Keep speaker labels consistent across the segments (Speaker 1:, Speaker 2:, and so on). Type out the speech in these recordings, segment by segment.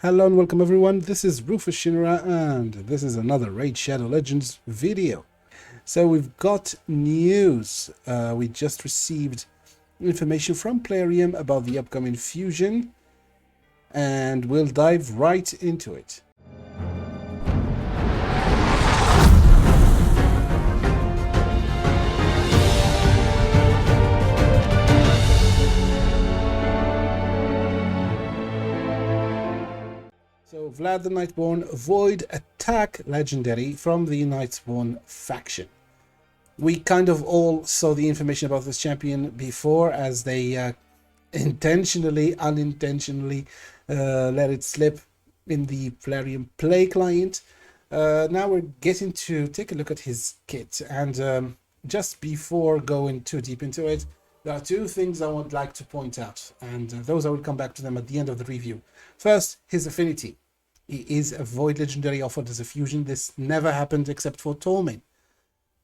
Speaker 1: Hello and welcome everyone, this is Rufus Shinra and this is another Raid Shadow Legends video. So we've got news. We just received information from Plarium about the upcoming fusion and we'll dive right into it. So VLAD the NIGHTBORN Void Attack Legendary from the NIGHTBORN faction. We kind of all saw the information about this champion before, as they intentionally, unintentionally let it slip in the Plarium Play client. Now we're getting to take a look at his kit, and just before going too deep into it, there are two things I would like to point out, and those I will come back to them at the end of the review. First, his affinity. He is a Void Legendary offered as a fusion. This never happened except for Tormin.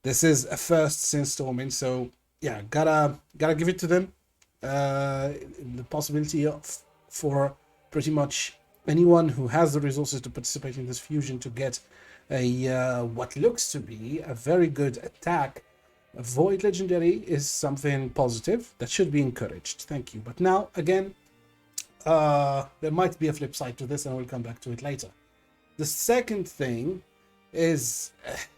Speaker 1: This is a first since Tormin, so yeah, gotta give it to them. The possibility for pretty much anyone who has the resources to participate in this fusion to get a what looks to be a very good attack, a Void Legendary, is something positive that should be encouraged. Thank you. But now again, there might be a flip side to this, and we'll come back to it later. The second thing is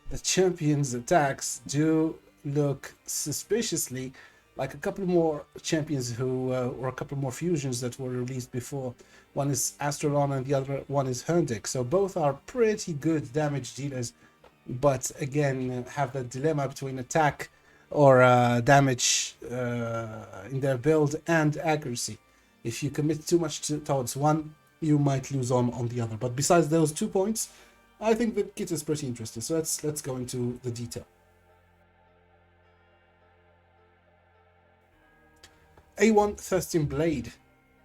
Speaker 1: the champion's attacks do look suspiciously like a couple more champions who, or a couple more fusions that were released before. One is Astralon and the other one is Herdic. So both are pretty good damage dealers, but again have the dilemma between attack or damage in their build and accuracy. If you commit too much towards one, you might lose on the other. But besides those 2 points, I think the kit is pretty interesting. So let's go into the detail. A1 Thirsting Blade.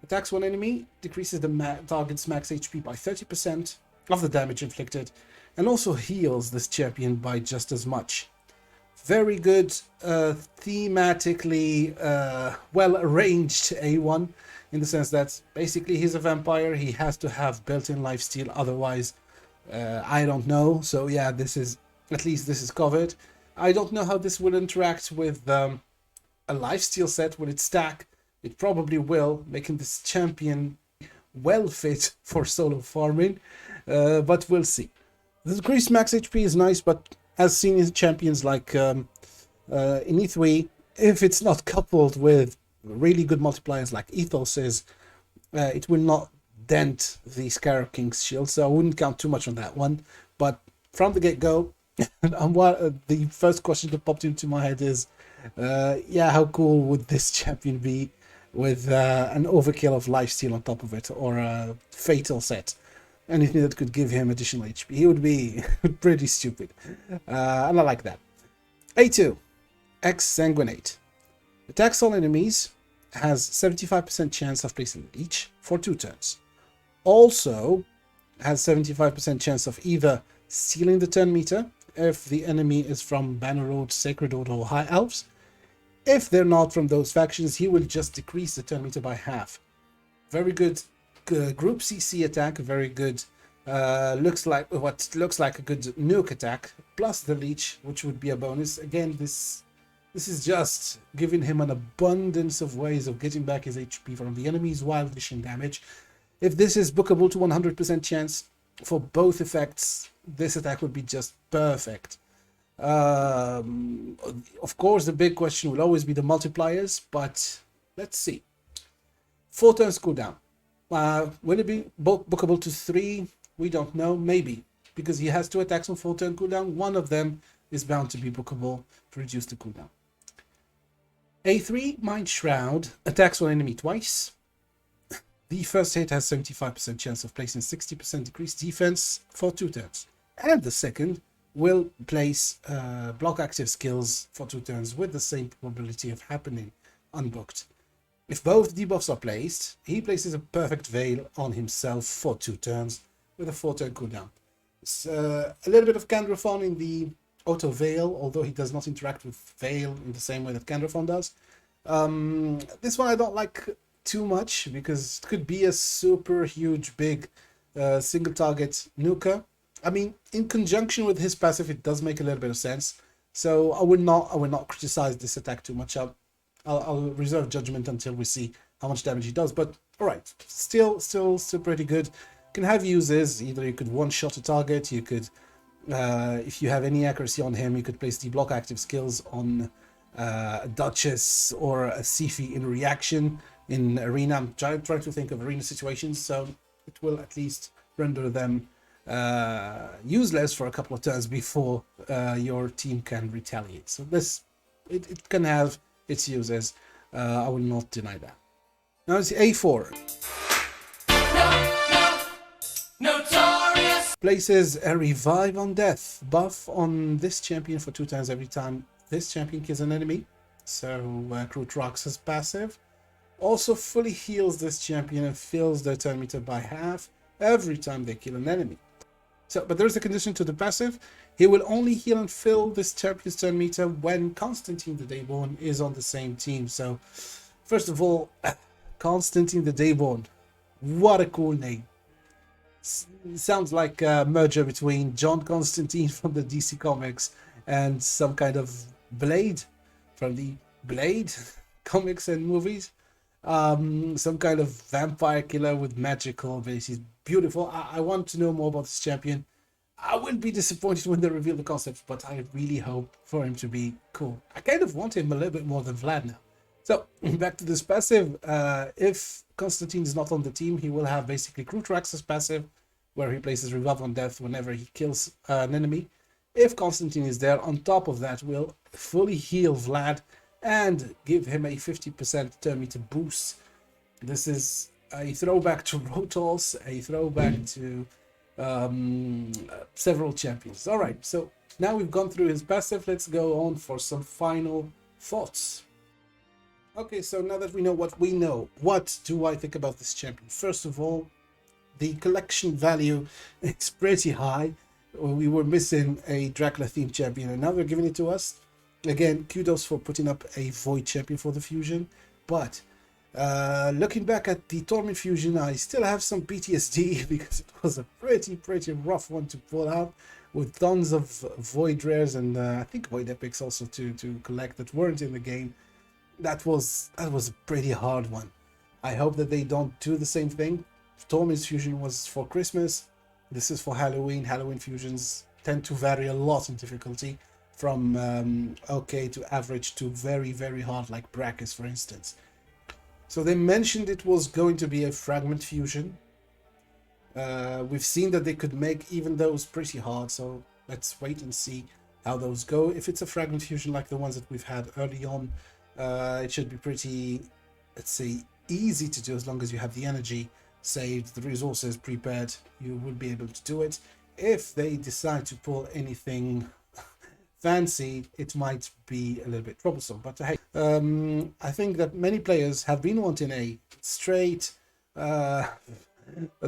Speaker 1: Attacks one enemy, decreases the target's max HP by 30% of the damage inflicted, and also heals this champion by just as much. Very good, thematically well-arranged A1, in the sense that basically he's a vampire. He has to have built-in lifesteal, otherwise I don't know. So yeah, this is, at least this is covered. I don't know how this will interact with a lifesteal set. Will it stack? It probably will, making this champion well fit for solo farming, but we'll see. The decreased max HP is nice, but as seen in champions like in E3, if it's not coupled with really good multipliers like Ethos is, it will not dent the Scarab King's shield, so I wouldn't count too much on that one. But from the get-go, the first question that popped into my head is, yeah, how cool would this champion be with an overkill of lifesteal on top of it, or a fatal set? Anything that could give him additional HP. He would be pretty stupid. And I like that. A2, Exsanguinate. Attacks all enemies, has 75% chance of placing leech for 2 turns. Also has 75% chance of either sealing the turn meter if the enemy is from Banner Road, Sacred Order, or High Elves. If they're not from those factions, he will just decrease the turn meter by half. Very good group CC attack, very good, looks like a good nuke attack, plus the leech, which would be a bonus. Again, this is just giving him an abundance of ways of getting back his HP from the enemies while dishing damage. If this is bookable to 100% chance for both effects, this attack would be just perfect. Of course, the big question will always be the multipliers, but let's see. 4 turns cooldown. Will it be bookable to 3? We don't know. Maybe, because he has 2 attacks on 4 turn cooldown. One of them is bound to be bookable to reduce the cooldown. A3, Mind Shroud. Attacks one enemy twice. The first hit has 75% chance of placing 60% decreased defense for 2 turns. And the second will place block active skills for 2 turns with the same probability of happening unbooked. If both debuffs are placed, he places a perfect veil on himself for 2 turns with a 4 turn cooldown. It's a little bit of Candraphon in the auto veil, although he does not interact with veil in the same way that Candraphon does. This one I don't like too much because it could be a super huge big single target nuker. I mean, in conjunction with his passive, it does make a little bit of sense. So I will not criticize this attack too much. I'll reserve judgment until we see how much damage he does. But all right, still pretty good. Can have uses. Either you could one-shot a target. You could, if you have any accuracy on him, you could place the block active skills on a Duchess or a Sifi in reaction in arena. I'm trying to think of arena situations, so it will at least render them useless for a couple of turns before your team can retaliate. So this, it can have its uses. I will not deny that. Now it's A4. Notorious. Places a revive on death buff on this champion for 2 times every time this champion kills an enemy. So Krutrox's passive also fully heals this champion and fills their turn meter by half every time they kill an enemy. So, but there's a condition to the passive. He will only heal and fill this champion's turn meter when Constantine the Dayborn is on the same team. So, first of all, Constantine the Dayborn. What a cool name. Sounds like a merger between John Constantine from the DC Comics and some kind of Blade from the Blade comics and movies. Some kind of vampire killer with magical abilities. Beautiful. I want to know more about this champion. I wouldn't be disappointed when they reveal the concept, but I really hope for him to be cool. I kind of want him a little bit more than Vlad now. So back to this passive. If Constantine is not on the team, he will have basically Krutrax's passive, where he places Revive on Death whenever he kills an enemy. If Constantine is there, on top of that, will fully heal Vlad and give him a 50% turn meter boost. This is a throwback to Rotos, a throwback to several champions. All right, so now we've gone through his passive. Let's go on for some final thoughts. Okay, so now that we know what we know, what do I think about this champion? First of all, the collection value is pretty high. We were missing a Dracula themed champion and now they're giving it to us. Again, kudos for putting up a Void champion for the fusion. But looking back at the Torment fusion, I still have some PTSD because it was a pretty rough one to pull out with tons of Void rares and I think Void epics also to collect that weren't in the game. That was a pretty hard one. I hope that they don't do the same thing. Torment's fusion was for Christmas. This is for Halloween. Halloween fusions tend to vary a lot in difficulty, from okay to average to very hard, like Brachis, for instance. So they mentioned it was going to be a fragment fusion. We've seen that they could make even those pretty hard, so let's wait and see how those go. If it's a fragment fusion like the ones that we've had early on, it should be pretty, let's say, easy to do as long as you have the energy saved, the resources prepared. You will be able to do it. If they decide to pull anything fancy, it might be a little bit troublesome, but hey, I think that many players have been wanting a straight a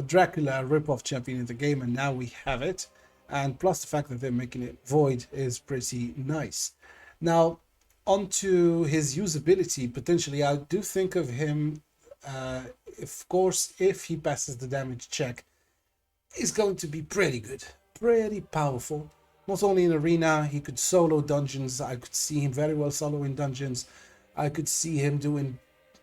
Speaker 1: Dracula rip-off champion in the game, and now we have it, and plus the fact that they're making it Void is pretty nice. Now onto his usability. Potentially I do think of him, of course, if he passes the damage check, is going to be pretty good, pretty powerful. Not only in arena, he could solo dungeons. I could see him very well soloing dungeons. I could see him doing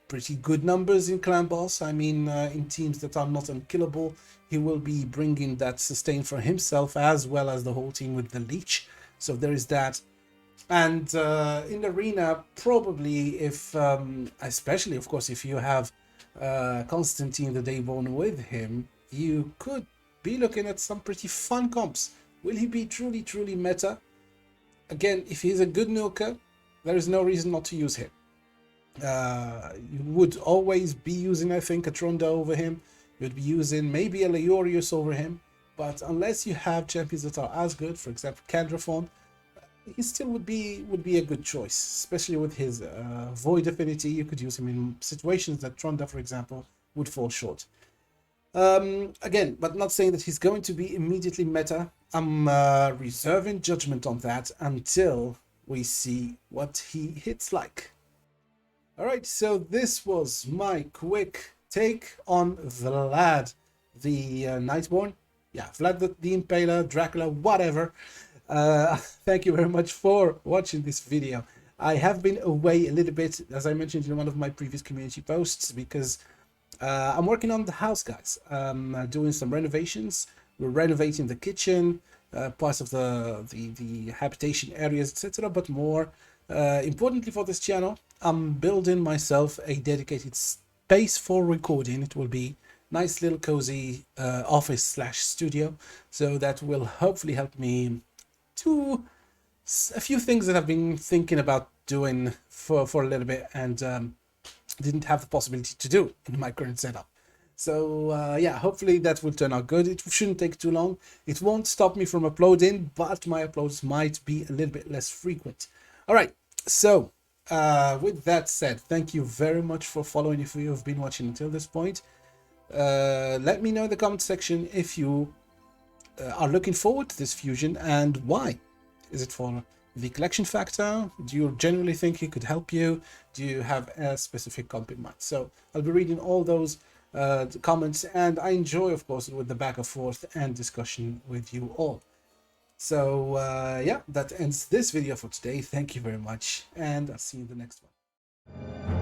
Speaker 1: pretty good numbers in clan boss. I mean, in teams that are not unkillable, he will be bringing that sustain for himself as well as the whole team with the leech. So there is that. And in arena, probably if, especially of course, if you have Constantine the Dayborn with him, you could be looking at some pretty fun comps. Will he be truly meta? Again, if he's a good nuker, there is no reason not to use him. You would always be using, I think, a Tronda over him. You'd be using maybe a Leorius over him. But unless you have champions that are as good, for example, Candraphon, he still would be a good choice, especially with his Void affinity. You could use him in situations that Tronda, for example, would fall short. Again, but not saying that he's going to be immediately meta. I'm reserving judgment on that until we see what he hits like. Alright, so this was my quick take on VLAD. the Nightborn. Yeah, Vlad the Impaler, Dracula, whatever. Thank you very much for watching this video. I have been away a little bit, as I mentioned in one of my previous community posts, because I'm working on the house, guys. Doing some renovations. We're renovating the kitchen, parts of the habitation areas, etc. But more importantly for this channel, I'm building myself a dedicated space for recording. It will be nice little cozy office slash studio, so that will hopefully help me to a few things that I've been thinking about doing for a little bit and didn't have the possibility to do in my current setup. So yeah, hopefully that will turn out good. It shouldn't take too long. It won't stop me from uploading, but my uploads might be a little bit less frequent. All right, so with that said, thank you very much for following if you've been watching until this point. Let me know in the comment section if you are looking forward to this fusion and why. Is it for the collection factor? Do you genuinely think it could help you? Do you have a specific comp in mind? So I'll be reading all those comments, and I enjoy, of course, with the back and forth and discussion with you all. So yeah, that ends this video for today. Thank you very much, and I'll see you in the next one.